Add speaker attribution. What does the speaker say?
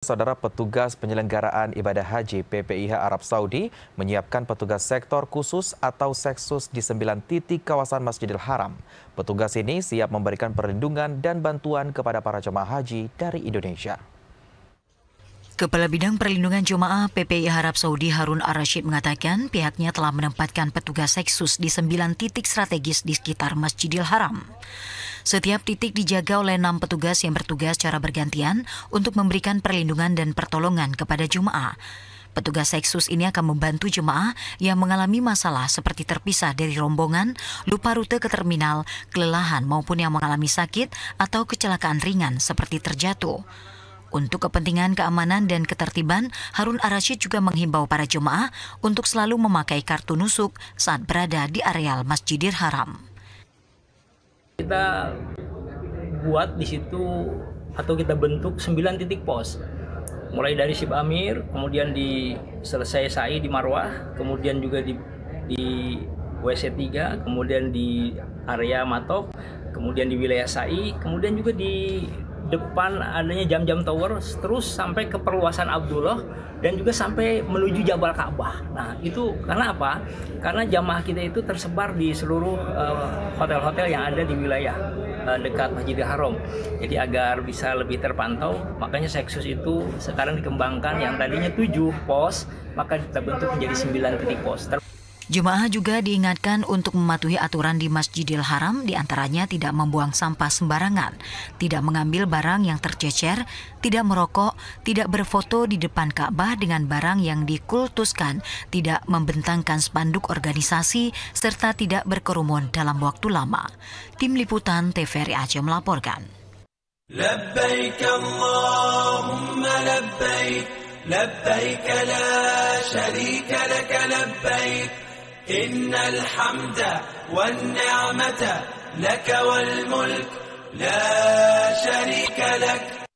Speaker 1: Saudara, petugas penyelenggaraan ibadah haji PPIH Arab Saudi menyiapkan petugas sektor khusus atau seksus di 9 titik kawasan Masjidil Haram. Petugas ini siap memberikan perlindungan dan bantuan kepada para jemaah haji dari Indonesia.
Speaker 2: Kepala Bidang Perlindungan Jemaah PPIH Arab Saudi Harun Ar-Rasyid mengatakan pihaknya telah menempatkan petugas seksus di 9 titik strategis di sekitar Masjidil Haram. Setiap titik dijaga oleh 6 petugas yang bertugas secara bergantian untuk memberikan perlindungan dan pertolongan kepada jemaah. Petugas seksus ini akan membantu jemaah yang mengalami masalah seperti terpisah dari rombongan, lupa rute ke terminal, kelelahan maupun yang mengalami sakit atau kecelakaan ringan seperti terjatuh. Untuk kepentingan keamanan dan ketertiban, Harun Ar-Rasyid juga menghimbau para jemaah untuk selalu memakai kartu nusuk saat berada di areal Masjidil Haram.
Speaker 3: Kita buat di situ atau kita bentuk 9 titik pos. Mulai dari Shib Amir, kemudian selesai sa'i di Marwah, kemudian juga di WC3, kemudian di area Matok, kemudian di wilayah sa'i, kemudian juga di depan adanya Jam-Jam Tower, terus sampai ke perluasan Abdullah dan juga sampai menuju Jabal Ka'bah. Nah, itu karena apa? Karena jamaah kita itu tersebar di seluruh hotel-hotel yang ada di wilayah dekat Masjidil Haram. Jadi agar bisa lebih terpantau, makanya seksus itu sekarang dikembangkan yang tadinya 7 pos, maka kita bentuk menjadi 9 titik pos.
Speaker 2: Jemaah juga diingatkan untuk mematuhi aturan di Masjidil Haram, diantaranya tidak membuang sampah sembarangan, tidak mengambil barang yang tercecer, tidak merokok, tidak berfoto di depan Ka'bah dengan barang yang dikultuskan, tidak membentangkan spanduk organisasi, serta tidak berkerumun dalam waktu lama. Tim Liputan TVRI Aceh melaporkan.
Speaker 4: Labbaik Allahumma labbaik, labbaik la syarika laka labbaik. إن الحمد والنعمة لك والملك لا شريك لك